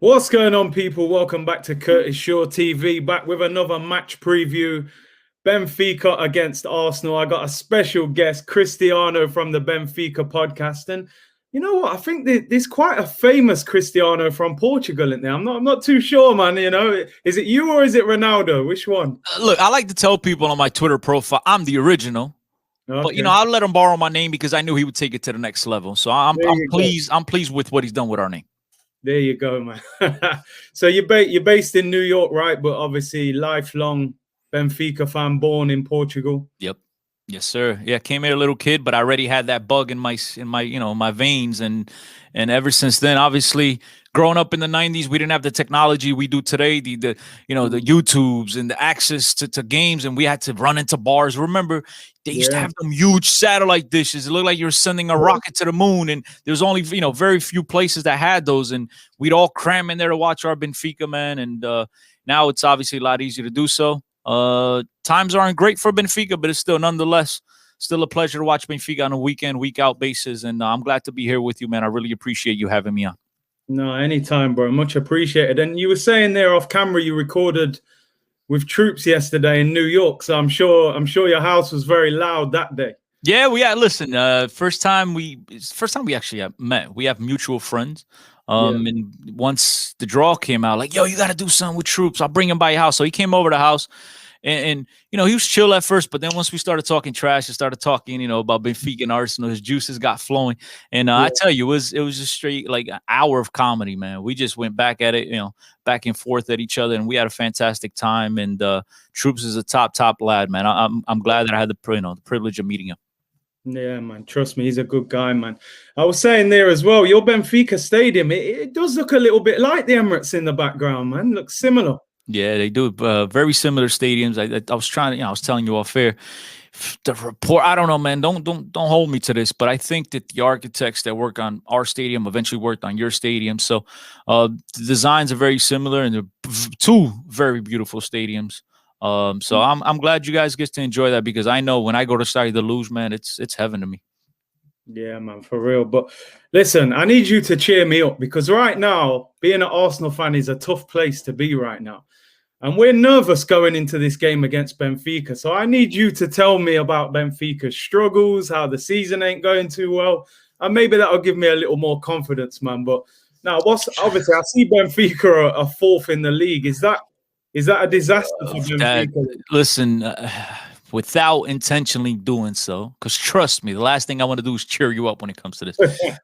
What's going on, people? Welcome back to Curtis Shaw TV, back with another match preview. Benfica against Arsenal. I got a special guest, Cristiano from the Benfica podcast. And you know what? I think there's quite a famous Cristiano from Portugal in there. I'm not too sure, man. You know, is it you or is it Ronaldo? Which one? Look, I like to tell people on my Twitter profile, I'm the original. Okay. But I'll let him borrow my name because I knew he would take it to the next level. So I'm pleased. I'm pleased with what he's done with our name. There you go, man. So you're based in New York, right? But obviously lifelong Benfica fan, born in Portugal. Yep. Yes, sir. Yeah, came here a little kid, but I already had that bug in my my veins, and ever since then, obviously, growing up in the '90s, we didn't have the technology we do today, the YouTubes and the access to games, and we had to run into bars. Remember, they used to have them huge satellite dishes. It looked like you were sending a rocket to the moon, and there's only very few places that had those, and we'd all cram in there to watch our Benfica, man. And now it's obviously a lot easier to do so. Times aren't great for Benfica, but it's still nonetheless still a pleasure to watch Benfica on a week in, week out basis. And I'm glad to be here with you, man. I really appreciate you having me on. No, anytime, bro. Much appreciated. And you were saying there off camera you recorded with troops yesterday in New York, so I'm sure your house was very loud that day. Yeah, listen, first time we actually met. We have mutual friends. And once the draw came out, like, yo, you got to do something with troops. I'll bring him by your house. So he came over to the house, and he was chill at first, but then once we started talking trash and started talking, about Benfica and Arsenal, his juices got flowing. And I tell you, it was just straight like an hour of comedy, man. We just went back at it, back and forth at each other, and we had a fantastic time. And Troops is a top lad, man. I'm glad that I had the privilege of meeting him. Yeah, man. Trust me, he's a good guy, man. I was saying there as well, your Benfica stadium, it does look a little bit like the Emirates in the background, man. Looks similar. Yeah, they do. Very similar stadiums. I was trying to, I was telling you off air. The report, I don't know, man. Don't hold me to this, but I think that the architects that work on our stadium eventually worked on your stadium. So the designs are very similar, and they're two very beautiful stadiums. So I'm glad you guys get to enjoy that, because I know when I go to Stade de Luz, man, it's heaven to me. Yeah, man, for real. But listen, I need you to cheer me up, because right now, being an Arsenal fan is a tough place to be right now. And we're nervous going into this game against Benfica. So I need you to tell me about Benfica's struggles, how the season ain't going too well. And maybe that'll give me a little more confidence, man. But now, obviously, I see Benfica are fourth in the league. Is that a disaster for Benfica? Listen, without intentionally doing so, because trust me, the last thing I want to do is cheer you up when it comes to this.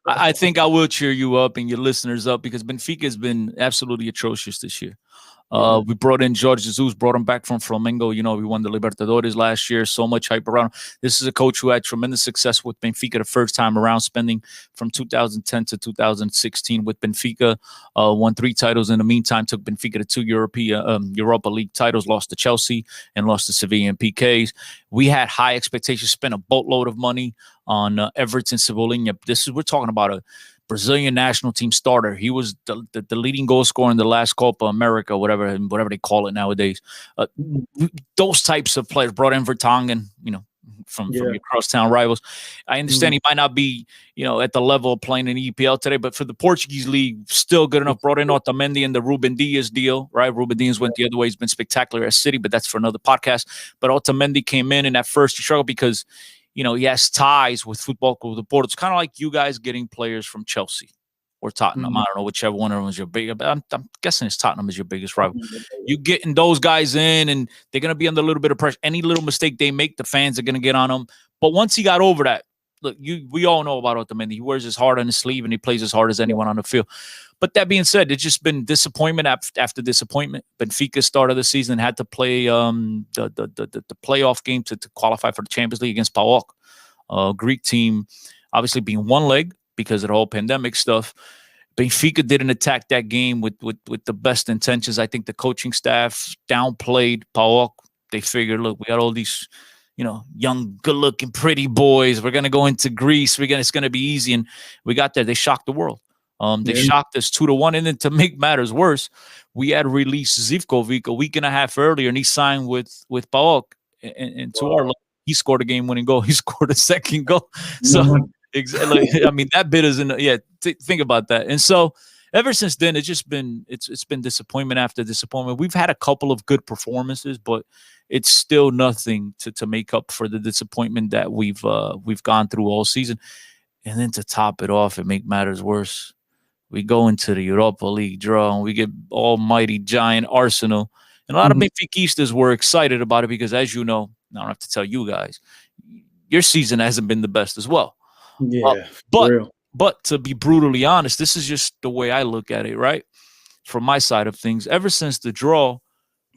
I think I will cheer you up and your listeners up, because Benfica has been absolutely atrocious this year. We brought in Jorge Jesus, brought him back from Flamengo. We won the Libertadores last year. So much hype around him. This is a coach who had tremendous success with Benfica the first time around, spending from 2010 to 2016 with Benfica. Won 3 titles in the meantime, took Benfica to 2 Europa League titles, lost to Chelsea and lost to Sevilla and PKs. We had high expectations, spent a boatload of money on Everton Cebolinha. We're talking about a Brazilian national team starter. He was the leading goal scorer in the last Copa America, whatever they call it nowadays. Those types of players, brought in Vertonghen, from your crosstown rivals. I understand he might not be, at the level of playing in EPL today, but for the Portuguese league, still good enough. Brought in Otamendi in the Ruben Dias deal, right? Ruben Dias went the other way. He's been spectacular at City, but that's for another podcast. But Otamendi came in, and at first he struggled because he has ties with Football Club de Porto. It's kind of like you guys getting players from Chelsea or Tottenham. I don't know, whichever one of them is your biggest. I'm guessing it's Tottenham is your biggest rival. You getting those guys in, and they're going to be under a little bit of pressure. Any little mistake they make, the fans are going to get on them. But once he got over that, look, we all know about Otamendi. He wears his heart on his sleeve, and he plays as hard as anyone on the field. But that being said, it's just been disappointment after disappointment. Benfica started the season, had to play the playoff game to qualify for the Champions League against PAOK, Greek team, obviously being one leg because of the whole pandemic stuff. Benfica didn't attack that game with the best intentions. I think the coaching staff downplayed PAOK. They figured, look, we got all these young, good-looking, pretty boys. We're going to go into Greece. It's going to be easy. And we got there. They shocked the world. They shocked us 2-1. And then to make matters worse, we had released Zivkovic a week and a half earlier, and he signed with PAOK. And to our luck, he scored a game-winning goal. He scored a second goal. So, exactly. I mean, that bit is think about that. And so, ever since then, it's been disappointment after disappointment. We've had a couple of good performances, but it's still nothing to make up for the disappointment that we've gone through all season. And then to top it off and make matters worse, we go into the Europa League draw and we get almighty giant Arsenal. And a lot of Benfiquistas were excited about it because, as you know, I don't have to tell you guys, your season hasn't been the best as well. Yeah, but to be brutally honest, this is just the way I look at it, right? From my side of things, ever since the draw,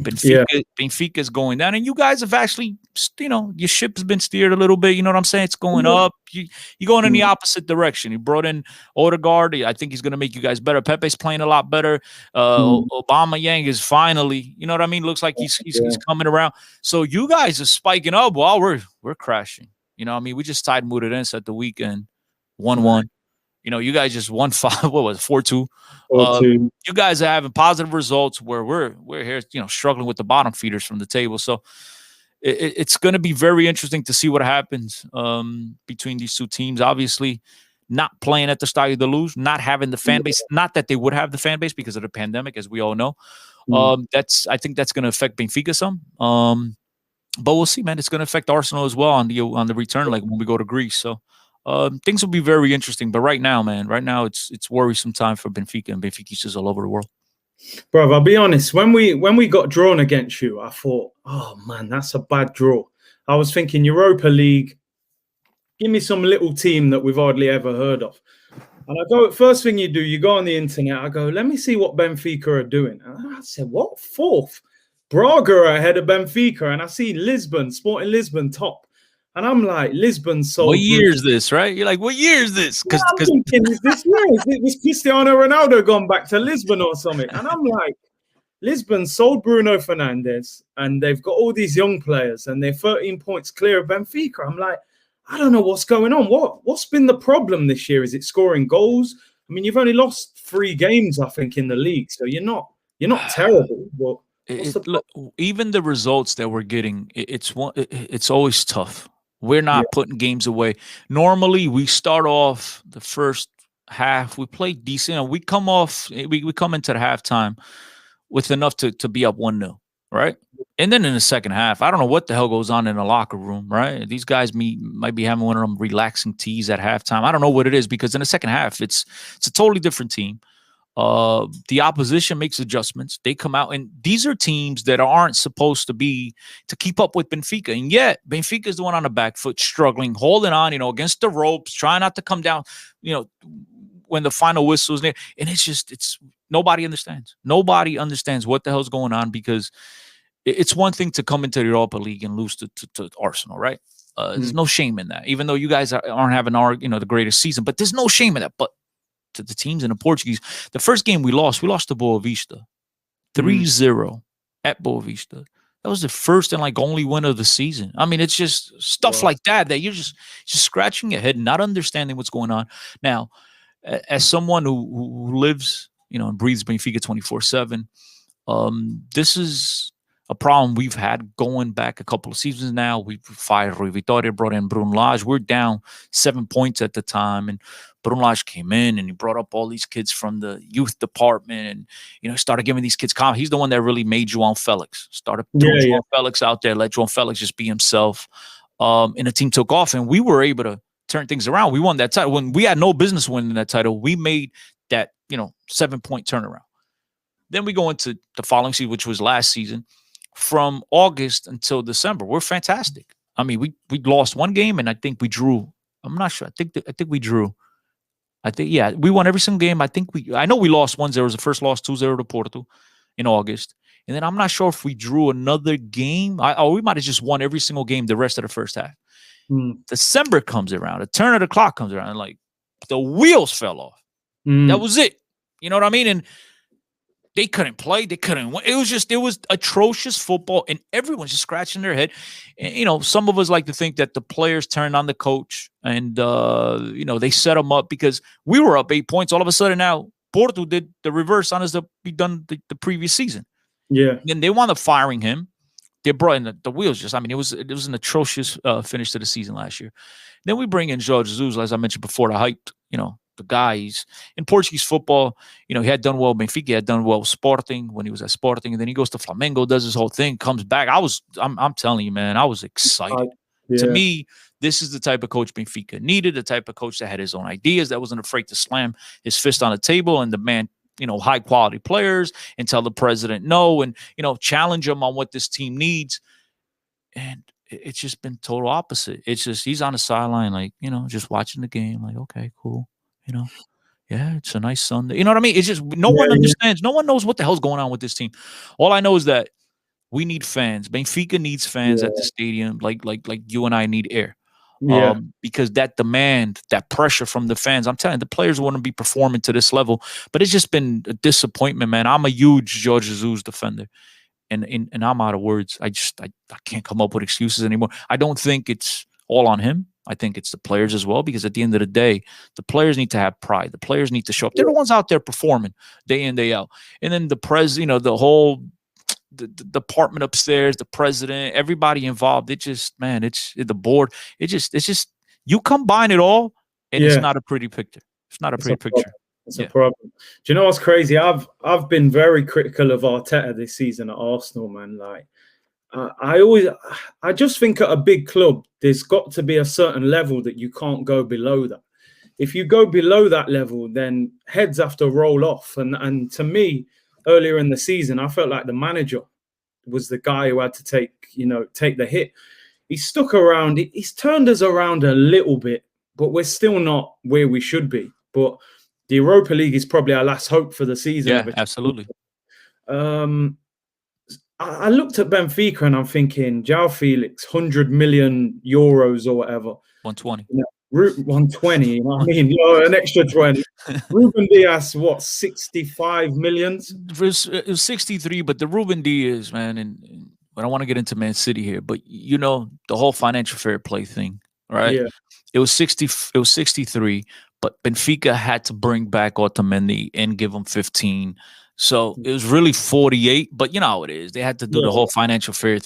Benfica's going down, and you guys have actually, your ship's been steered a little bit. You know what I'm saying? It's going up. You're going in the opposite direction. You brought in Odegaard. I think he's going to make you guys better. Pepe's playing a lot better. Aubameyang is finally, you know what I mean? Looks like he's coming around. So you guys are spiking up while we're crashing. You know what I mean? We just tied Moreirense at the weekend, 1-1. You guys just won 5. What was it, 4-2? 4-2. You guys are having positive results where we're here, struggling with the bottom feeders from the table. So it's going to be very interesting to see what happens between these two teams. Obviously, not playing at the Stadio de Luz, not having the fan base. Not that they would have the fan base because of the pandemic, as we all know. I think that's going to affect Benfica some. But we'll see, man. It's going to affect Arsenal as well on the return leg when we go to Greece. So. Things will be very interesting, but right now, it's worrisome time for Benfica and Benfiquistas all over the world. Bro, I'll be honest. When we got drawn against you, I thought, oh man, that's a bad draw. I was thinking Europa League. Give me some little team that we've hardly ever heard of. And first thing you do, you go on the internet. I go, let me see what Benfica are doing. And I said, what? 4th? Braga are ahead of Benfica, and I see Sporting Lisbon top. And I'm like, Lisbon sold. What year is this, right? You're like, what year is this? Because I'm thinking, is this year? Was Cristiano Ronaldo gone back to Lisbon or something? And I'm like, Lisbon sold Bruno Fernandes, and they've got all these young players, and they're 13 points clear of Benfica. I'm like, I don't know what's going on. What's been the problem this year? Is it scoring goals? I mean, you've only lost 3 games, I think, in the league, so you're not terrible. But look, even the results that we're getting, it's always tough. We're not putting games away. Normally, we start off the first half. We play decent. We come into the halftime with enough to be up 1-0, right? And then in the second half, I don't know what the hell goes on in the locker room, right? These guys might be having one of them relaxing teas at halftime. I don't know what it is because in the second half, it's a totally different team. The opposition makes adjustments. They come out, and these are teams that aren't supposed to keep up with Benfica. And yet, Benfica is the one on the back foot, struggling, holding on, against the ropes, trying not to come down, when the final whistle is there. And it's nobody understands. Nobody understands what the hell's going on because it's one thing to come into the Europa League and lose to Arsenal, right? There's no shame in that, even though you guys aren't having the greatest season, but there's no shame in that. But to the teams in the Portuguese, the first game we lost to Boavista, 3-0 at Boavista. That was the first and only win of the season. I mean, it's just stuff like that you're just scratching your head, not understanding what's going on. Now, as someone who lives, and breathes Benfica 24/7, this is a problem we've had going back a couple of seasons now. We fired Rui Vitória, brought in Bruno Lage. We're down 7 points at the time, and Bruno Lage came in and he brought up all these kids from the youth department, and started giving these kids confidence. He's the one that really made João Felix. Started throwing João Felix out there, let João Felix just be himself, and the team took off, and we were able to turn things around. We won that title when we had no business winning that title. We made that 7-point turnaround. Then we go into the following season, which was last season. From August until December, we're fantastic. I mean, we lost 1 game, and I think we drew. I'm not sure. I think we drew. We won every single game. I know we lost 1-0. It was the first loss, 2-0 to Porto in August. And then I'm not sure if we drew another game. We might have just won every single game the rest of the first half. December comes around. A turn of the clock comes around, and the wheels fell off. That was it. You know what I mean? And they couldn't play. They couldn't win. It was atrocious football, and everyone's just scratching their head. And, some of us like to think that the players turned on the coach and, they set them up because we were up 8 points. All of a sudden now Porto did the reverse on us that we done the previous season. Yeah. And they wound up firing him. They brought in the wheels. It was an atrocious finish to the season last year. Then we bring in Jorge Jesus, as I mentioned before, the the guy. He's in Portuguese football. You know, he had done well Benfica, he had done well with Sporting when he was at Sporting, and then he goes to Flamengo, does his whole thing, comes back. I'm telling you, man, I was excited. To me, this is the type of coach Benfica needed, the type of coach that had his own ideas, that wasn't afraid to slam his fist on the table and demand, you know, high quality players and tell the president no, and, you know, challenge him on what this team needs. And it's just been total opposite. It's just he's on the sideline, like, you know, just watching the game, like, okay, cool, you know, yeah, it's a nice Sunday. You know what I mean? It's just no one understands. No one knows what the hell's going on with this team. All I know is that we need fans. Benfica needs fans at the stadium, like you and I need air. Because that demand, that pressure from the fans, I'm telling you, the players want to be performing to this level, but it's just been a disappointment, man. I'm a huge Jorge Jesus defender, and I'm out of words. I can't come up with excuses anymore. I don't think it's all on him. I think it's the players as well, because at the end of the day, the players need to have pride. The players need to show up. They're the ones out there performing day in, day out. And then the whole the department upstairs, the president, everybody involved. It just, man, it's the board. It's just you combine it all, and it's not a pretty picture. It's not a pretty picture. It's a problem. Do you know what's crazy? I've been very critical of Arteta this season at Arsenal, man. Like, I just think at a big club, there's got to be a certain level that you can't go below that. If you go below that level, then heads have to roll off. And to me, earlier in the season, I felt like the manager was the guy who had to take the hit. He's stuck around. He's turned us around a little bit, but we're still not where we should be. But the Europa League is probably our last hope for the season. Yeah, absolutely. I looked at Benfica and I'm thinking, João Felix, 100 million euros or whatever. 120. 120, you know what I mean? An extra 20. Ruben Dias, what, 65 millions? It was 63, but the Ruben Dias, man, and I don't want to get into Man City here, but you know, the whole financial fair play thing, right? Yeah. It was 63, but Benfica had to bring back Otamendi and give him 15. So it was really 48, but you know how it is. They had to do the whole financial fair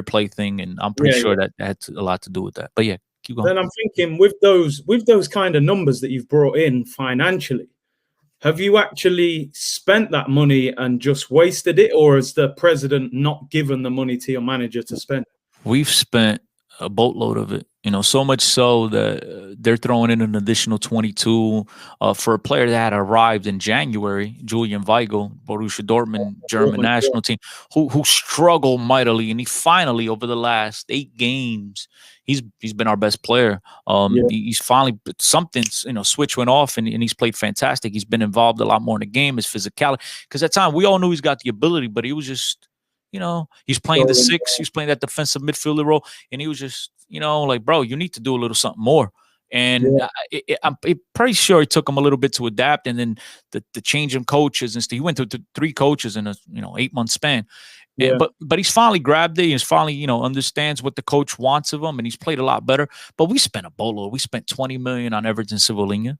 play thing, and I'm pretty sure that had a lot to do with that. But yeah, keep going. Then I'm thinking, with those kind of numbers that you've brought in financially, have you actually spent that money and just wasted it, or has the president not given the money to your manager to spend? We've spent a boatload of it, you know, so much so that they're throwing in an additional 22 for a player that had arrived in January, Julian Weigl, Borussia Dortmund, German national team, who struggled mightily, and he finally, over the last 8 games, he's been our best player. He's finally, something's, you know, switch went off, and he's played fantastic. He's been involved a lot more in the game, his physicality, because at the time we all knew he's got the ability, but he was just, you know, he's playing the 6, he's playing that defensive midfielder role, and he was just, you know, like, bro, you need to do a little something more. And I'm pretty sure it took him a little bit to adapt, and then the change in coaches and stuff. He went to 3 coaches in a 8-month span. And, but he's finally grabbed it. He's finally, understands what the coach wants of him, and he's played a lot better. But we spent a boatload. We spent 20 million on Everton Cebolinha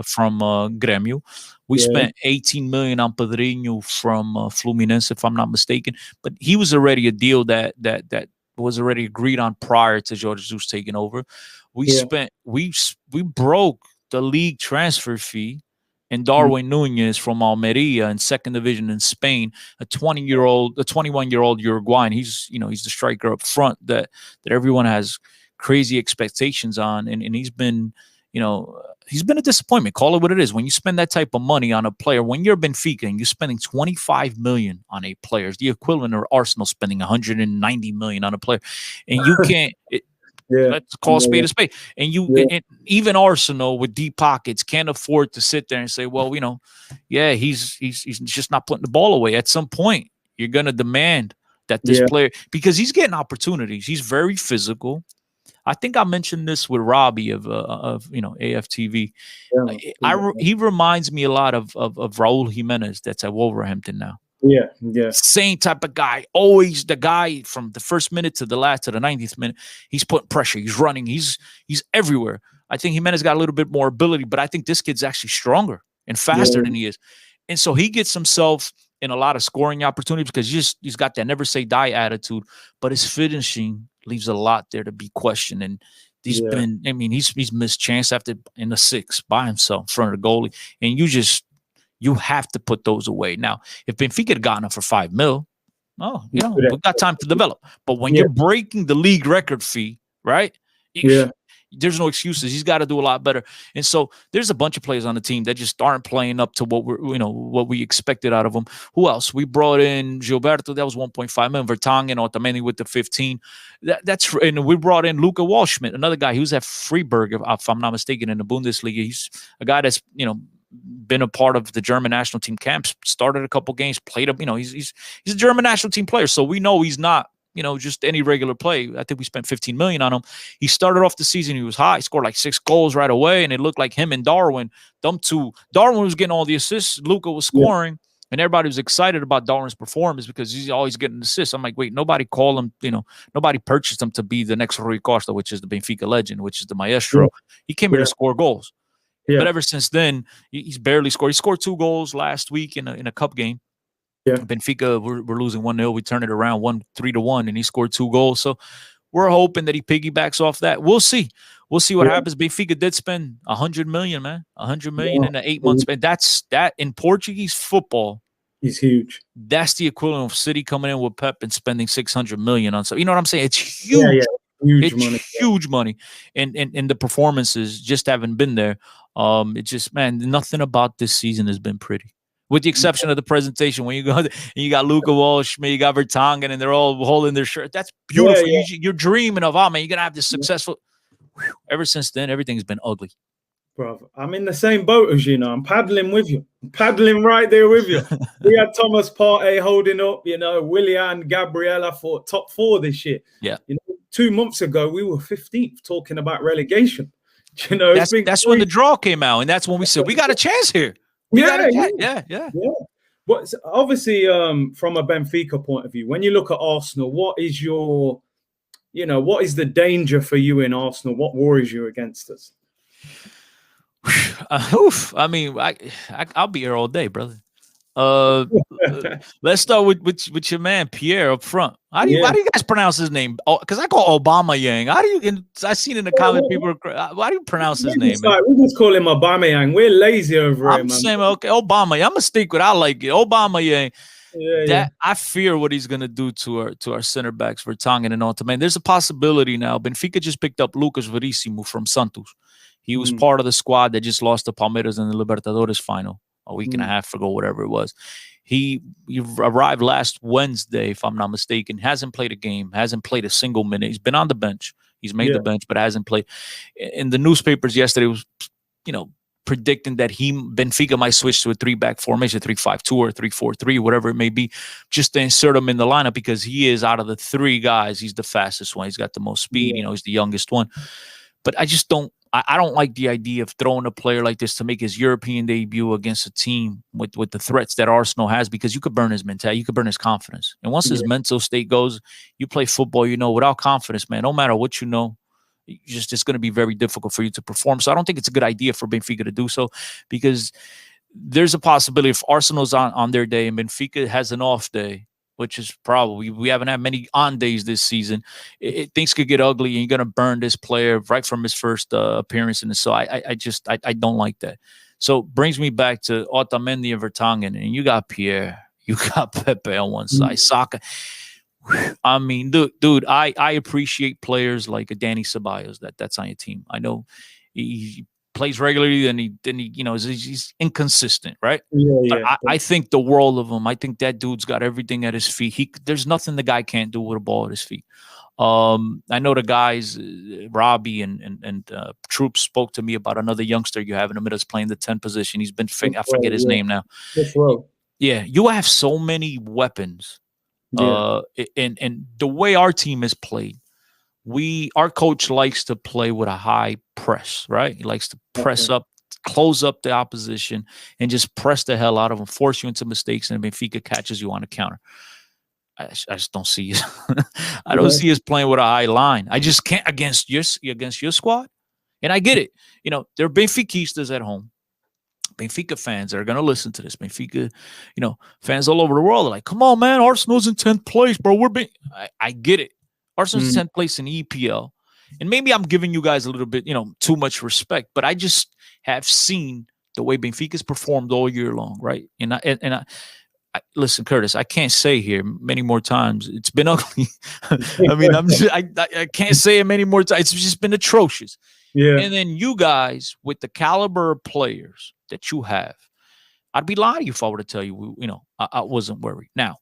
from Grêmio. We spent 18 million on Pedrinho from Fluminense, if I'm not mistaken. But he was already a deal that was already agreed on prior to Jorge Jesus taking over. We broke the league transfer fee. And Darwin Nunez from Almeria in 2nd division in Spain, a 21-year-old Uruguayan. He's the striker up front that everyone has crazy expectations on, and he's been a disappointment. Call it what it is. When you spend that type of money on a player, when you're Benfica and you're spending 25 million on a player, it's the equivalent of Arsenal spending 190 million on a player, and you can't. Let's call a spade a spade. And and even Arsenal with deep pockets can't afford to sit there and say, well, he's just not putting the ball away. At some point, you're going to demand that this player, because he's getting opportunities. He's very physical. I think I mentioned this with Robbie of AFTV. He reminds me a lot of Raul Jimenez that's at Wolverhampton now. Same type of guy. Always the guy from the first minute to the 90th minute. He's putting pressure. He's running. He's everywhere. I think Jimenez got a little bit more ability, but I think this kid's actually stronger and faster than he is. And so he gets himself in a lot of scoring opportunities because he's got that never say die attitude, but his finishing leaves a lot there to be questioned. And He's been, I mean, he's missed chance after in the 6 by himself in front of the goalie. And you have to put those away. Now, if Benfica had gotten him for $5 million, we've got time to develop. But when you're breaking the league record fee, right? There's no excuses. He's got to do a lot better. And so there's a bunch of players on the team that just aren't playing up to what we expected out of them. Who else? We brought in Gilberto. That was 1.5 million. Vertonghen, Otamendi with the 15. And we brought in Luca Waldschmidt, another guy. He was at Freiburg, if I'm not mistaken, in the Bundesliga. He's a guy that's, been a part of the German national team camps, started a couple games, played up. He's a German national team player. So we know he's not, just any regular play. I think we spent 15 million on him. He started off the season. He was hot. He scored like 6 goals right away. And it looked like him and Darwin, them two. Darwin was getting all the assists. Luca was scoring. And everybody was excited about Darwin's performance because he's always getting assists. I'm like, wait, nobody called him, nobody purchased him to be the next Rui Costa, which is the Benfica legend, which is the maestro. He came here to score goals. But ever since then, he's barely scored. He scored 2 goals last week in a cup game. Benfica, we're losing 1-0. We turned it around 3-1, and he scored 2 goals. So we're hoping that he piggybacks off that. We'll see. We'll see what happens. Benfica did spend 100 million, man. 100 million in the 8 months. And that in Portuguese football is huge. That's the equivalent of City coming in with Pep and spending 600 million on something. You know what I'm saying? It's huge. Huge money. And the performances just haven't been there. It's just, man, nothing about this season has been pretty. With the exception of the presentation, when you go and you got Luca Waldschmidt, you got Vertonghen, and they're all holding their shirt. That's beautiful. You're dreaming of, man, you're going to have this successful. Ever since then, everything's been ugly. Bro, I'm in the same boat as you. I'm paddling with you. I'm paddling right there with you. We had Thomas Partey holding up, Willian, Gabriella for top 4 this year. 2 months ago, we were 15th talking about relegation. That's when the draw came out, and that's when we said, we got a chance here. Yeah. But obviously, from a Benfica point of view, when you look at Arsenal, what is what is the danger for you in Arsenal? What worries you against us? I mean, I'll be here all day, brother. Let's start with your man Pierre up front. How do you guys pronounce his name? Because I call Obama Yang. I seen in the comments people. Why do you pronounce his name? We just call him Obama Yang. We're lazy over here, man. I'm saying okay, Obama. I'm gonna stick with. I like it, Obama Yang. I fear what he's gonna do to our center backs, Vertonghen and Otamendi. There's a possibility now. Benfica just picked up Lucas Verissimo from Santos. He was part of the squad that just lost to Palmeiras in the Libertadores final a week and a half ago, whatever it was. He arrived last Wednesday, if I'm not mistaken. Hasn't played a game, hasn't played a single minute. He's been on the bench. He's made the bench, but hasn't played. In the newspapers yesterday was, predicting that Benfica might switch to a 3-back formation, 3-5-2 or 3-4-3, whatever it may be, just to insert him in the lineup because he is out of the 3 guys. He's the fastest one. He's got the most speed. He's the youngest one. But I just don't. I don't like the idea of throwing a player like this to make his European debut against a team with the threats that Arsenal has, because you could burn his mentality, you could burn his confidence. And once his mental state goes, you play football, without confidence, man, no matter what it's going to be very difficult for you to perform. So I don't think it's a good idea for Benfica to do so, because there's a possibility if Arsenal's on their day and Benfica has an off day, which is probably, we haven't had many on days this season, things could get ugly and you're going to burn this player right from his first appearance. And so I don't like that. So brings me back to Otamendi and Vertonghen, and you got Pierre, you got Pepe on one side, Saka. I mean, dude, I appreciate players like a Danny Ceballos that's on your team. I know he plays regularly, and he's inconsistent, right? But I think the world of him. I think that dude's got everything at his feet. There's nothing the guy can't do with a ball at his feet. I know the guys, Robbie and Troop spoke to me about another youngster you have in the middle playing the 10 position. He's been, I forget his name now. Yeah, you have so many weapons. And the way our team is played, our coach likes to play with a high press, right? He likes to press up, close up the opposition, and just press the hell out of them, force you into mistakes, and Benfica catches you on a counter. I just don't see it. I don't see us playing with a high line. I just can't against your squad. And I get it. There are Benfiquistas at home, Benfica fans that are going to listen to this. Benfica, fans all over the world are like, come on, man, Arsenal's in 10th place, bro. I get it. Arsenal's in 10th place in EPL. and maybe I'm giving you guys a little bit, too much respect, but I just have seen the way Benfica's performed all year long, right? I listen, Curtis, I can't say here many more times. It's been ugly. I mean, I can't say it many more times. It's just been atrocious. Yeah. And then you guys, with the caliber of players that you have, I'd be lying to you if I were to tell you, I wasn't worried. Now,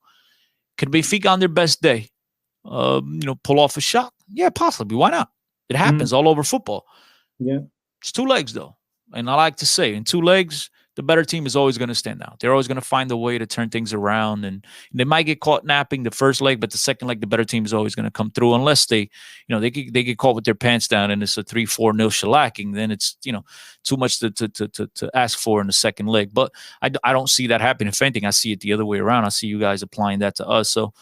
could Benfica on their best day, pull off a shot? Yeah, possibly. Why not? It happens all over football. Yeah. It's 2 legs, though. And I like to say, in 2 legs, the better team is always going to stand out. They're always going to find a way to turn things around. And they might get caught napping the first leg, but the second leg, the better team is always going to come through. Unless they get caught with their pants down and it's a 3-4 nil shellacking, then it's, too much to ask for in the second leg. But I don't see that happening. If anything, I see it the other way around. I see you guys applying that to us. So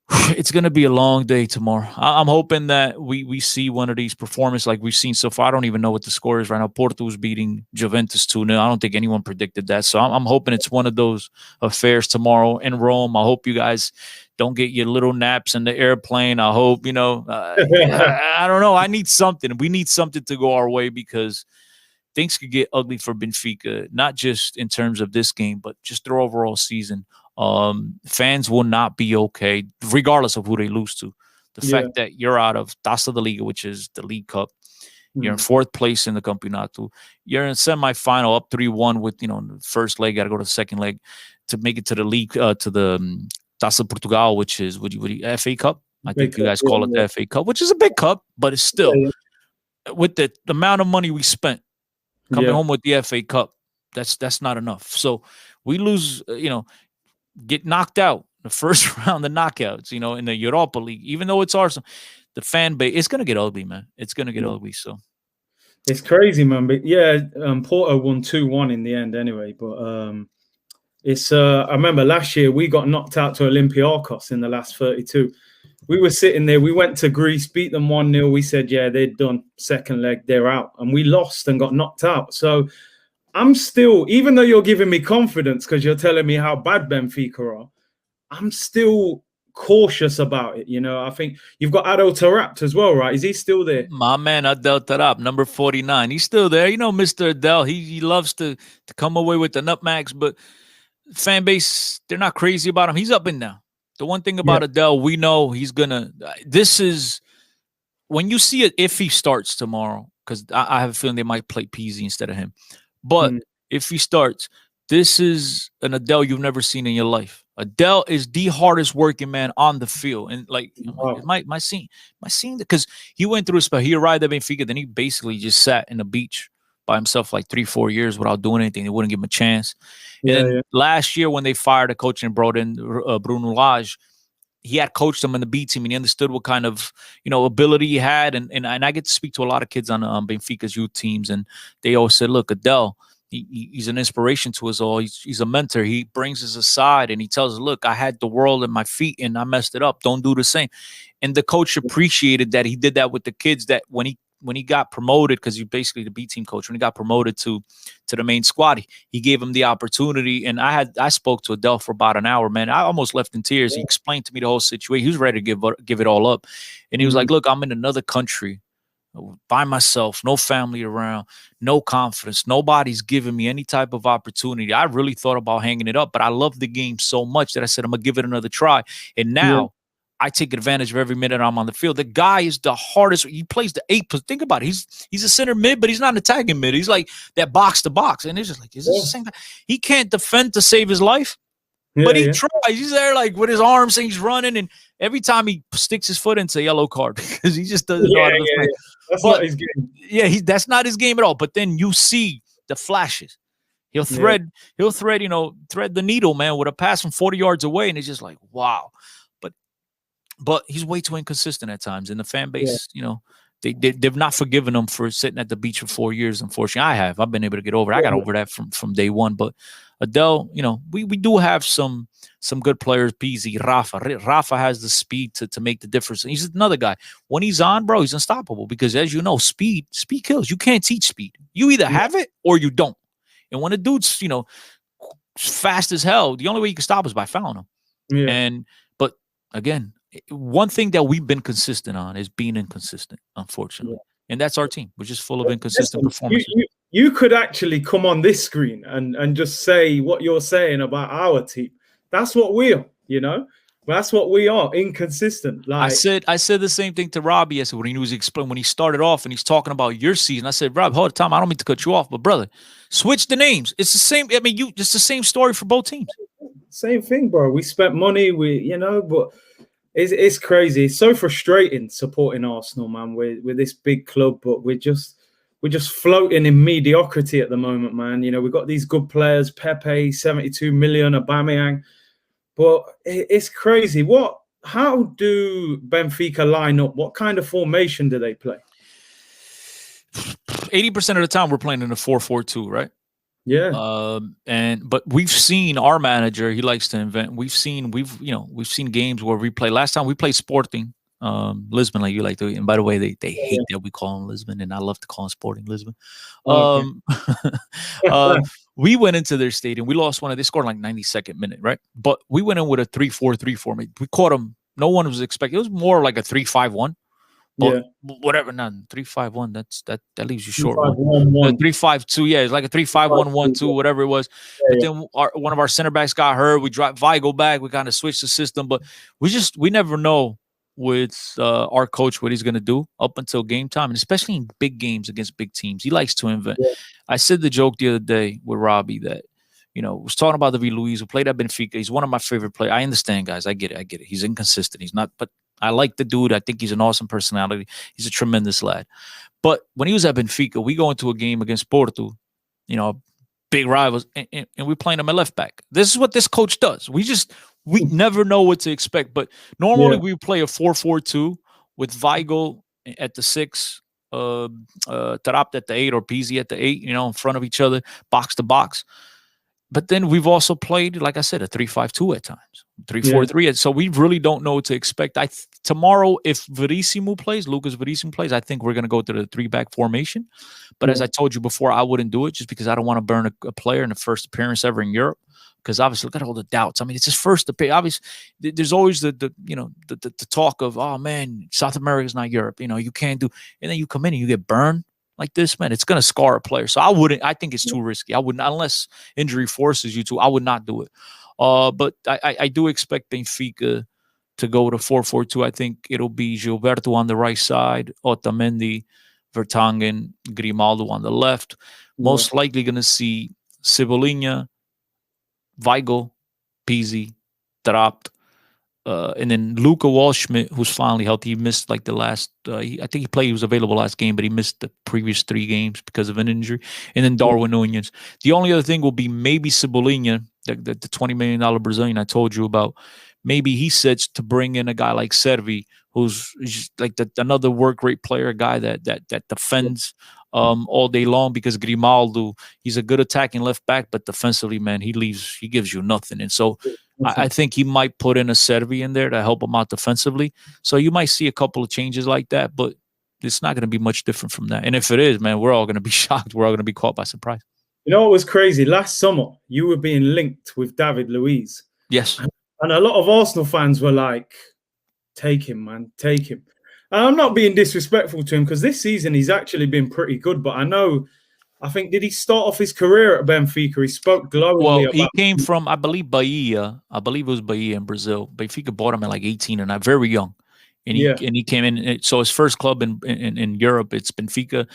it's going to be a long day tomorrow. I'm hoping that we see one of these performances like we've seen so far. I don't even know what the score is right now. Porto's beating Juventus 2-0. I don't think anyone predicted that. So I'm hoping it's one of those affairs tomorrow in Rome. I hope you guys don't get your little naps in the airplane. I hope, I don't know. I need something. We need something to go our way because things could get ugly for Benfica, not just in terms of this game, but just their overall season. Fans will not be okay, regardless of who they lose to. The fact that you're out of Taça da Liga, which is the League Cup, you're in 4th place in the Campeonato. You're in semifinal, up 3-1 with the first leg. Got to go to the second leg to make it to the league, to the Taça Portugal, which is FA Cup. I think you guys call it the FA Cup, which is a big cup, but it's still with the amount of money we spent coming home with the FA Cup. That's not enough. So we lose, get knocked out the first round of knockouts, in the Europa League, even though it's Arsenal, the fan base, it's going to get ugly, man. It's going to get ugly. So it's crazy, man. But Porto won 2-1 in the end anyway. But it's I remember last year we got knocked out to Olympiacos in the last 32. We were sitting there. We went to Greece, beat them 1-0. We said, yeah, they're done. Second leg, they're out. And we lost and got knocked out. So I'm still, even though you're giving me confidence because you're telling me how bad Benfica are, I'm still cautious about it. I think you've got Adel Taarabt as well, right? Is he still there? My man, Adel Taarabt, number 49. He's still there. Mr. Adel, he loves to come away with the nutmegs, but fan base, they're not crazy about him. He's up and down. The one thing about Adel, we know he's going to, this is, when you see it, if he starts tomorrow, because I have a feeling they might play Peasy instead of him. But if he starts, this is an Adel you've never seen in your life. Adel is the hardest working man on the field. And my scene, because he went through a spell. He arrived at Benfica, then he basically just sat in the beach by himself like 3-4 years without doing anything. They wouldn't give him a chance. And last year when they fired a coach and brought in Bruno Lage, he had coached them in the B team and he understood what kind of, ability he had. And I get to speak to a lot of kids on Benfica's youth teams. And they always said, look, Adel, he's an inspiration to us all. He's a mentor. He brings us aside and he tells us, look, I had the world at my feet and I messed it up. Don't do the same. And the coach appreciated that he did that with the kids, that when he got promoted, because he's basically the B team coach, when he got promoted to the main squad, he gave him the opportunity. And I spoke to Adel for about an hour, man. I almost left in tears. He explained to me the whole situation. He was ready to give it all up. And he was like, look, I'm in another country by myself, no family around, no confidence. Nobody's giving me any type of opportunity. I really thought about hanging it up, but I love the game so much that I said, I'm going to give it another try. And now I take advantage of every minute I'm on the field. The guy is the hardest. He plays the 8. Think about it. He's a center mid, but he's not an attacking mid. He's like that box to box. And it's just like, is this the same guy? He can't defend to save his life, but he tries. He's there like with his arms and he's running. And every time he sticks his foot into a yellow card because he just doesn't know how to defend. That's not his game. Yeah, that's not his game at all. But then you see the flashes. He'll thread the needle, man, with a pass from 40 yards away. And it's just like, wow. But he's way too inconsistent at times. And the fan base, they've not forgiven him for sitting at the beach for 4 years, unfortunately. I've been able to get over it. I got over that from day one. But Adel, we do have some good players. Peasy, Rafa has the speed to make the difference. And he's another guy. When he's on, bro, he's unstoppable because, as you know, speed kills. You can't teach speed. You either have it or you don't. And when a dude's, fast as hell, the only way you can stop is by fouling him. Yeah. But again, one thing that we've been consistent on is being inconsistent, unfortunately. And that's our team. We're just full of inconsistent performances. You could actually come on this screen and just say what you're saying about our team. That's what we are, That's what we are, inconsistent. I said the same thing to Robbie yesterday when he was explaining, when he started off and he's talking about your season. I said, Rob, hold on, I don't mean to cut you off, but brother, switch the names. It's the same. I mean, it's the same story for both teams. Same thing, bro. We spent money, but it's crazy. It's so frustrating supporting Arsenal, man. We're this big club, but we're just floating in mediocrity at the moment, man. We've got these good players, Pepe, 72 million, Aubameyang, but it's crazy. How do Benfica line up? What kind of formation do they play? 80% of the time we're playing in a 4-4-2, right? Yeah. But we've seen our manager, he likes to invent. We've seen games where we play. Last time we played Sporting Lisbon, like you like to. And by the way, they hate that we call them Lisbon, and I love to call them Sporting Lisbon. We went into their stadium. We lost one. They scored like 92nd minute, right? But we went in with a 3-4-3 formation. We caught them. No one was expecting. It was more like a 3-5-1. But whatever, 3-5-1. That leaves you short. 3-5-2. Yeah, it's like a 3-5-1-1-2, whatever it was. But then one of our center backs got hurt. We dropped Weigl back. We kind of switched the system, but we never know with our coach what he's going to do up until game time, and especially in big games against big teams. He likes to invent. Yeah. I said the joke the other day with Robbie that was talking about David Luiz, who played at Benfica. He's one of my favorite players. I understand, guys. I get it. He's inconsistent. He's not, but I like the dude. I think he's an awesome personality. He's a tremendous lad. But when he was at Benfica, we go into a game against Porto, big rivals, and we're playing him at left back. This is what this coach does. We never know what to expect. But normally we play a 4-4-2 with Weigl at the 6, Tarap at the 8, or Pizzi at the 8, in front of each other, box to box. But then we've also played, like I said, a 3-5-2 at times, 3-4-3. So we really don't know what to expect. Tomorrow, if Lucas Verissimo plays, I think we're going to go to the 3-back formation. But as I told you before, I wouldn't do it just because I don't want to burn a player in the first appearance ever in Europe. Because obviously, look at all the doubts. I mean, it's his first appearance. Obviously, there's always the talk of, oh man, South America is not Europe. You can't do, and then you come in and you get burned like this, man. It's going to scar a player. So I think it's too risky. I wouldn't, unless injury forces you to. I would not do it. But I do expect Benfica to go to 4-4-2. I think it'll be Gilberto on the right side, Otamendi, Vertonghen, Grimaldo on the left. Most likely going to see Cebolinha, Weigl, Pizzi, Trapt, and then Luca Waldschmidt, who's finally healthy. He missed like the last, I think he was available last game, but he missed the previous 3 games because of an injury. And then Darwin Núñez. The only other thing will be maybe Cebolinha, the $20 million Brazilian I told you about. Maybe he sets to bring in a guy like Servi, who's like another work rate player, a guy that defends all day long, because Grimaldo, he's a good attacking left back, but defensively, man, he gives you nothing. And so I think he might put in a Servi in there to help him out defensively. So you might see a couple of changes like that, but it's not going to be much different from that. And if it is, man, we're all going to be shocked. We're all going to be caught by surprise. What was crazy? Last summer, you were being linked with David Luiz. Yes. And a lot of Arsenal fans were like, take him, man, take him. And I'm not being disrespectful to him, because this season he's actually been pretty good. But I think, did he start off his career at Benfica? He spoke glowingly about... he came from, I believe, Bahia. I believe it was Bahia in Brazil. Benfica bought him at like 18 and very young. And he came in. So his first club in Europe, it's Benfica.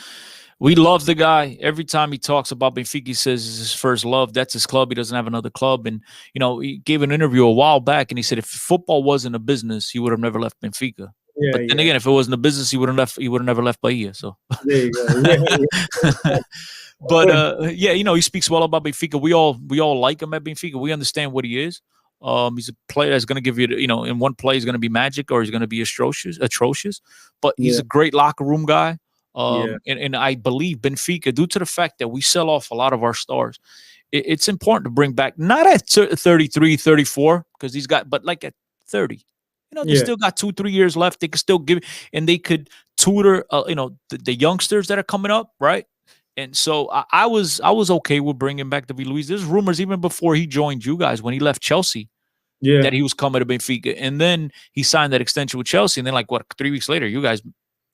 We love the guy. Every time he talks about Benfica, he says it's his first love. That's his club. He doesn't have another club. And, he gave an interview a while back, and he said if football wasn't a business, he would have never left Benfica. But then again, if it wasn't a business, he would have never left Bahia. So there you go. But he speaks well about Benfica. We all like him at Benfica. We understand what he is. He's a player that's going to give you, in one play he's going to be magic, or he's going to be atrocious. But he's a great locker room guy. And I believe Benfica, due to the fact that we sell off a lot of our stars, it's important to bring back, not at 33, 34, because he's got, but like at 30. They still got 2-3 years left. They could still give, and they could tutor, the youngsters that are coming up, right? And so I was okay with bringing back David Luiz. There's rumors even before he joined you guys, when he left Chelsea, Yeah. that he was coming to Benfica. And then he signed that extension with Chelsea. And then, like, 3 weeks later, you guys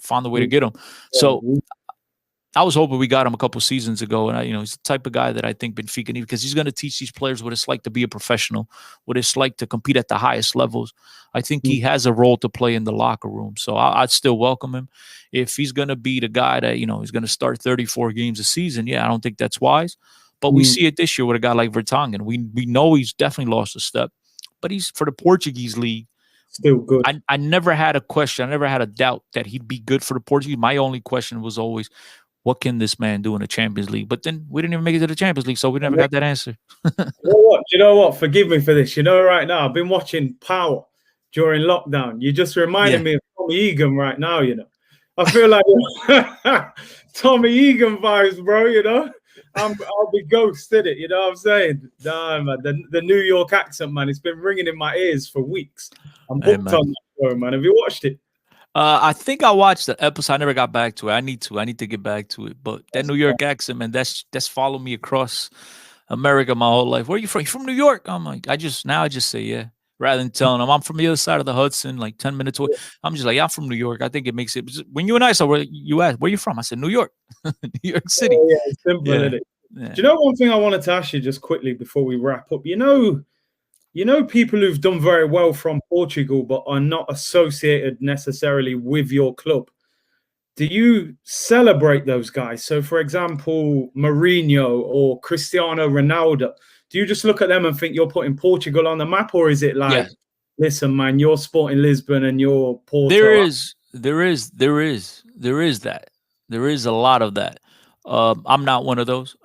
found a way to get him. So I was hoping we got him a couple seasons ago. And, he's the type of guy that I think Benfica needs, because he's going to teach these players what it's like to be a professional, what it's like to compete at the highest levels. I think he has a role to play in the locker room. So I'd still welcome him. If he's going to be the guy that, he's going to start 34 games a season, yeah, I don't think that's wise. But we see it this year with a guy like Vertonghen. We know he's definitely lost a step. But he's, for the Portuguese league, still good. I never had a question. I never had a doubt that he'd be good for the Portuguese. My only question was always, what can this man do in the Champions League? But then we didn't even make it to the Champions League, so we never got that answer. You know what? Forgive me for this. Right now, I've been watching Power during lockdown. You just reminded me of Tommy Egan right now, I feel like Tommy Egan vibes, bro, I'll be ghosted it, you know what I'm saying? Nah, man, the New York accent, man, it's been ringing in my ears for weeks. I'm hooked on that show, man. Have you watched it? I think I watched the episode. I never got back to it. I need to get back to it. But that New York accent, man, that's followed me across America my whole life. Where are you from? You from New York? I'm like, I just say yeah, rather than telling them I'm from the other side of the Hudson, like 10 minutes away. I'm just like, yeah, I'm from New York. I think it makes it. When you and I saw where you asked, where you from? I said New York, New York City. Yeah, it's simple, isn't it? Yeah. Do you know one thing I wanted to ask you just quickly before we wrap up? People who've done very well from Portugal but are not associated necessarily with your club. Do you celebrate those guys? So, for example, Mourinho or Cristiano Ronaldo, do you just look at them and think you're putting Portugal on the map? Or is it like, listen, man, you're Sporting Lisbon and you're Porto? There is that. There is a lot of that. I'm not one of those.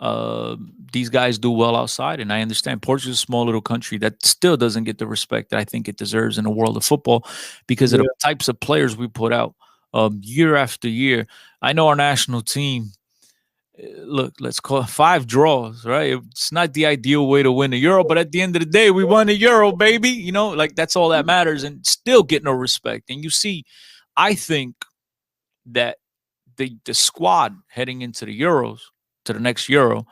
These guys do well outside, and I understand Portugal's a small little country that still doesn't get the respect that I think it deserves in the world of football because of the types of players we put out year after year. I know our national team, look, let's call it 5 draws, right? It's not the ideal way to win the Euro, but at the end of the day, we won the Euro, baby. Like that's all that matters, and still get no respect. And you see, I think that the squad heading into the Euros, to the next Euro,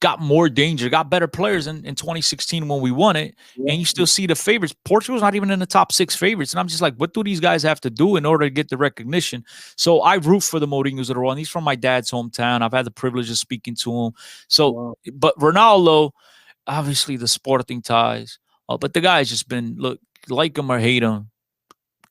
got more danger, got better players in 2016 when we won it. And you still see the favorites. Portugal's not even in the top 6 favorites. And I'm just like, what do these guys have to do in order to get the recognition? So I root for the Mourinhos of the world. He's from my dad's hometown. I've had the privilege of speaking to him. So, but Ronaldo, obviously the Sporting ties. But the guy's just been, look, like him or hate him,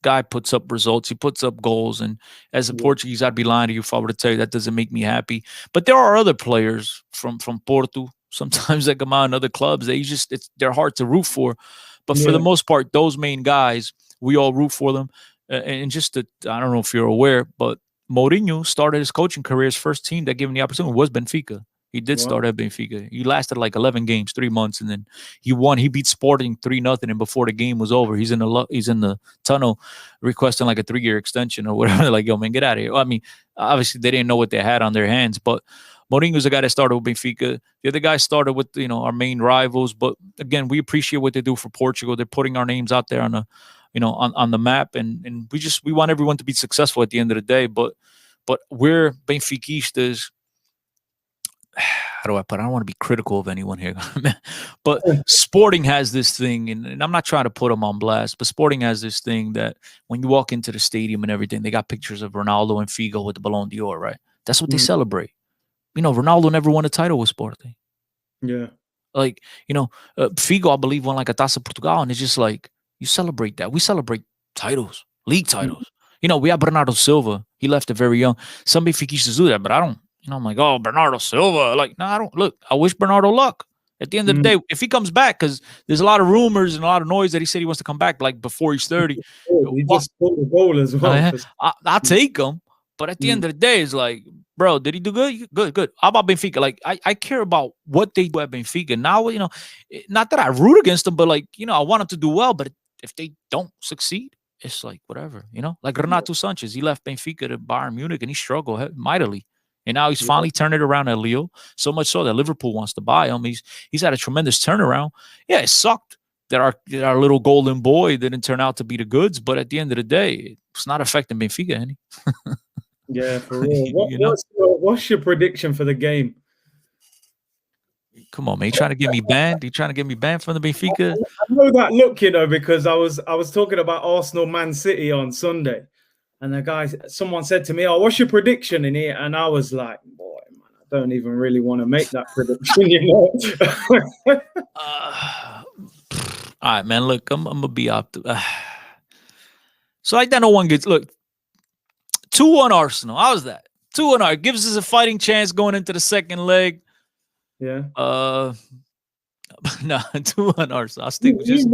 guy puts up results. He puts up goals. And as a Portuguese, I'd be lying to you if I were to tell you that doesn't make me happy. But there are other players from Porto sometimes that come out in other clubs. They're hard to root for. But for the most part, those main guys, we all root for them. And I don't know if you're aware, but Mourinho started his coaching career. His first team that gave him the opportunity was Benfica. He did start at Benfica. He lasted like 11 games, 3 months, and then he won. He beat Sporting 3-0, and before the game was over, he's in the tunnel requesting like a 3-year extension or whatever. They're like, yo, man, get out of here. I mean, obviously they didn't know what they had on their hands, but Mourinho's the guy that started with Benfica. The other guy started with our main rivals, but again, we appreciate what they do for Portugal. They're putting our names out there on the on the map, and we want everyone to be successful at the end of the day. But we're Benfiquistas. How do I put it? I don't want to be critical of anyone here, but Sporting has this thing, and I'm not trying to put them on blast, but Sporting has this thing that when you walk into the stadium and everything, they got pictures of Ronaldo and Figo with the Ballon d'Or, right? That's what they celebrate. Ronaldo never won a title with Sporting. Yeah. Like, Figo, I believe, won like a Taça Portugal, and it's just like, you celebrate that. We celebrate titles, league titles. We have Bernardo Silva. He left it very young. Some Benfiquistas do that, but I don't. I'm like, oh, Bernardo Silva. Like, no, I don't. Look, I wish Bernardo luck. At the end of the day, if he comes back, because there's a lot of rumors and a lot of noise that he said he wants to come back, like before he's 30. He just scored the goal as well. I'll take him. But at the end of the day, it's like, bro, did he do good? Good. How about Benfica? Like, I care about what they do at Benfica. Now, not that I root against them, but like, I want them to do well. But if they don't succeed, it's like, whatever, Like Renato Sanchez, he left Benfica to Bayern Munich and he struggled mightily. And now he's finally turned it around at Lille. So much so that Liverpool wants to buy him. He's had a tremendous turnaround. Yeah, it sucked that our little golden boy didn't turn out to be the goods. But at the end of the day, it's not affecting Benfica any. Yeah, for real. What's your prediction for the game? Come on, man. You trying to get me banned? You trying to get me banned from the Benfica? I know that look, because I was talking about Arsenal Man City on Sunday, and someone said to me, "Oh, what's your prediction in here?" And I was like, "Boy, man, I don't even really want to make that prediction." All right, man. Look, I'm gonna be up. So like that, no one gets. Look, 2-1 Arsenal. How's that? 2-1 Arsenal gives us a fighting chance going into the second leg. Yeah. No, 2-1 Arsenal. I'll stick with just.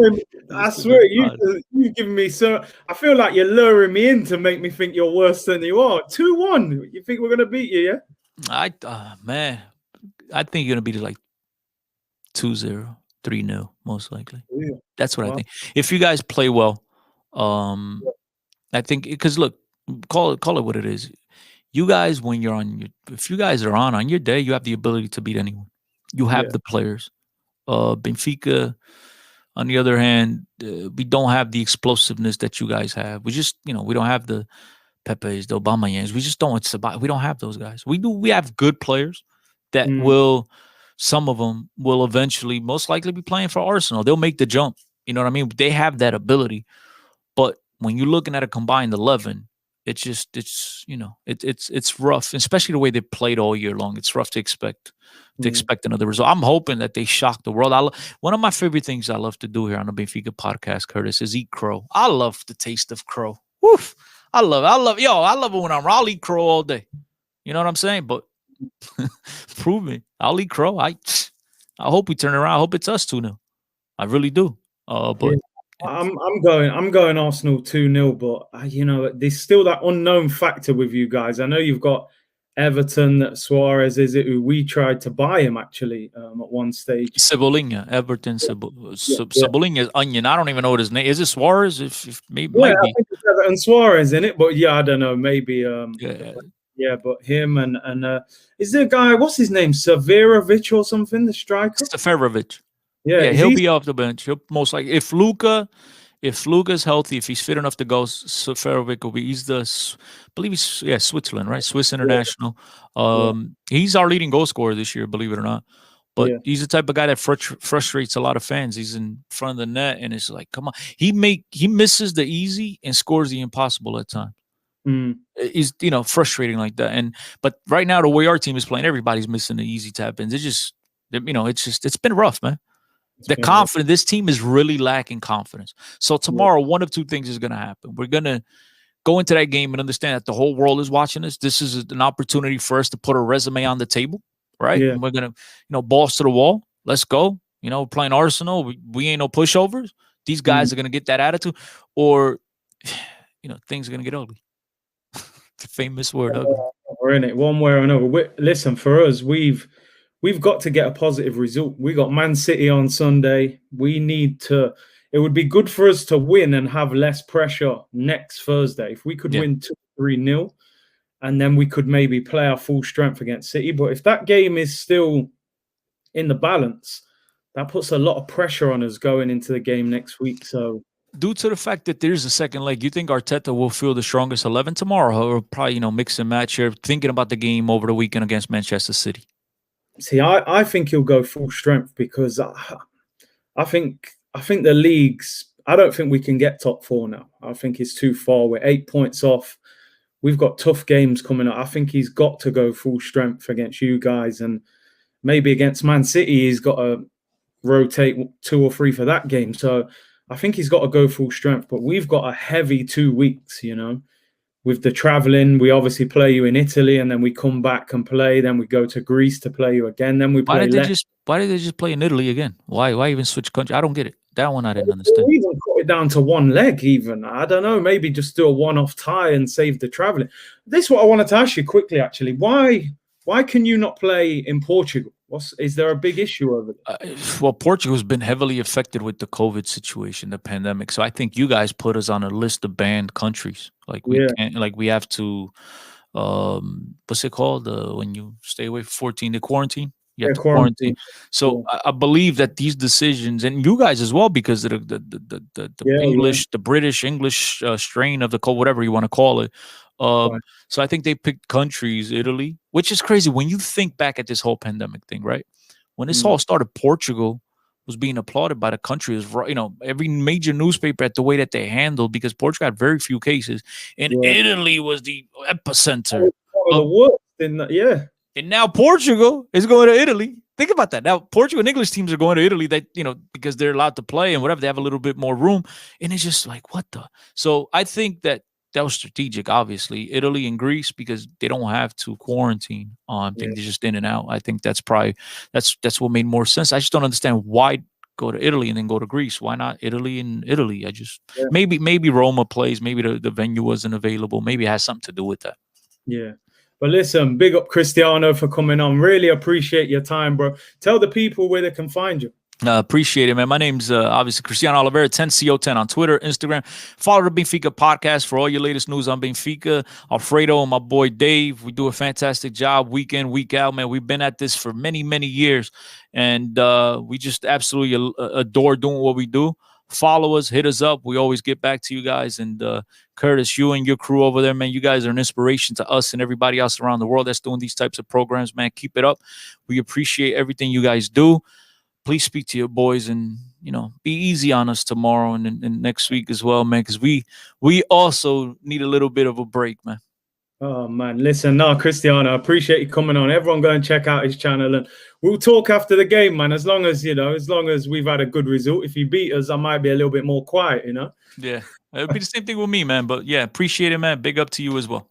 I swear, you've given me so. I feel like you're luring me in to make me think you're worse than you are. 2-1. You think we're gonna beat you? Yeah. Man, I think you're gonna beat it like 2-0, 3-0, most likely. Yeah. That's what I think. If you guys play well, I think because look, call it what it is. You guys, when you're if you guys are on your day, you have the ability to beat anyone. You have the players. Benfica, on the other hand, we don't have the explosiveness that you guys have. We just, we don't have the Pepes, the Aubameyans. We just don't. We don't have those guys. We do. We have good players that will. Some of them will eventually, most likely, be playing for Arsenal. They'll make the jump. You know what I mean? They have that ability. But when you're looking at a combined 11, it's rough, especially the way they played all year long. It's rough to expect another result. I'm hoping that they shock the world. One of my favorite things I love to do here on the Benfica podcast, Curtis, is eat crow. I love the taste of crow. Woof. I love it when I'll eat crow all day. You know what I'm saying? But prove me. I'll eat crow. I hope we turn around. I hope it's us 2-0. I really do. But I'm going Arsenal 2-0, but there's still that unknown factor with you guys. I know you've got Everton, Suarez, is it, who we tried to buy him actually at one stage. Cebolinha, Everton, Cebolinha, Onion. I don't even know what his name is. It Suarez? If maybe, I think it's Everton Suarez in it, but I don't know. Maybe but him and is there a guy? What's his name? Severovic or something? The striker. Severovic. Yeah, he'll be off the bench. He'll most likely if Luka's healthy, if he's fit enough to go, Seferovic will be. He's I believe he's Switzerland, right? Swiss international. He's our leading goal scorer this year, believe it or not. But he's the type of guy that frustrates a lot of fans. He's in front of the net, and it's like, come on. He misses the easy and scores the impossible at times. He's frustrating like that. But right now, the way our team is playing, everybody's missing the easy tap ins. It's been rough, man. This team is really lacking confidence. So tomorrow, one of two things is going to happen. We're going to go into that game and understand that the whole world is watching us. This is an opportunity for us to put a resume on the table, right? And we're going to, balls to the wall. Let's go. We're playing Arsenal. We ain't no pushovers. These guys are going to get that attitude, or, things are going to get ugly. The famous word, ugly. We're in it one way or another. Listen, for us, we've got to get a positive result. We got Man City on Sunday. We need to. It would be good for us to win and have less pressure next Thursday. If we could win 2-3-0, and then we could maybe play our full strength against City. But if that game is still in the balance, that puts a lot of pressure on us going into the game next week. So, due to the fact that there's a second leg, you think Arteta will field the strongest 11 tomorrow, or probably mix and match here, thinking about the game over the weekend against Manchester City? See, I think he'll go full strength because I think the leagues. I don't think we can get top 4 now. I think it's too far. We're 8 points off. We've got tough games coming up. I think he's got to go full strength against you guys, and maybe against Man City, he's got to rotate 2 or 3 for that game. So I think he's got to go full strength. But we've got a heavy 2 weeks, with the traveling. We obviously play you in Italy, and then we come back and play. Then we go to Greece to play you again. Then we play. Why did they just play in Italy again? Why even switch country? I don't get it. That one I didn't understand. We even cut it down to 1 leg. Even I don't know. Maybe just do a one-off tie and save the traveling. This is what I wanted to ask you quickly. Actually, why can you not play in Portugal? Is there a big issue over there? Well, Portugal's been heavily affected with the COVID situation, the pandemic. So I think you guys put us on a list of banned countries. Like we can't, like we have to. What's it called? When you stay away for 14 day quarantine. You have to quarantine. So I believe that these decisions, and you guys as well, because of the English, the British English strain of the COVID, whatever you want to call it. So I think they picked countries, Italy, which is crazy when you think back at this whole pandemic thing, right? when this all started, Portugal was being applauded by the country. It was, every major newspaper at the way that they handled, because Portugal had very few cases, and Italy was the epicenter. One of the worst and now Portugal is going to Italy. Think about that. Now Portugal and English teams are going to Italy, that because they're allowed to play and whatever. They have a little bit more room, and it's just like, what the? So I think that was strategic, obviously, Italy and Greece, because they don't have to quarantine. I think they're just in and out. I think that's probably that's what made more sense. I just don't understand why go to Italy and then go to Greece. Why not Italy and Italy? I just maybe Roma plays. Maybe the venue wasn't available. Maybe it has something to do with that. Yeah. But listen, big up Cristiano for coming on. Really appreciate your time, bro. Tell the people where they can find you. Appreciate it, man. My name's obviously Cristiano Oliveira, 10CO10 on Twitter, Instagram. Follow the Benfica podcast for all your latest news on Benfica. Alfredo and my boy Dave, we do a fantastic job week in, week out, man. We've been at this for many, many years, and we just absolutely adore doing what we do. Follow us, hit us up. We always get back to you guys. And Curtis, you and your crew over there, man, you guys are an inspiration to us and everybody else around the world that's doing these types of programs, man. Keep it up. We appreciate everything you guys do. Please speak to your boys and, be easy on us tomorrow and next week as well, man, because we also need a little bit of a break, man. Oh, man. Listen, Cristiano, I appreciate you coming on. Everyone go and check out his channel, and we'll talk after the game, man, as long as we've had a good result. If you beat us, I might be a little bit more quiet, Yeah, it would be the same thing with me, man. But, yeah, appreciate it, man. Big up to you as well.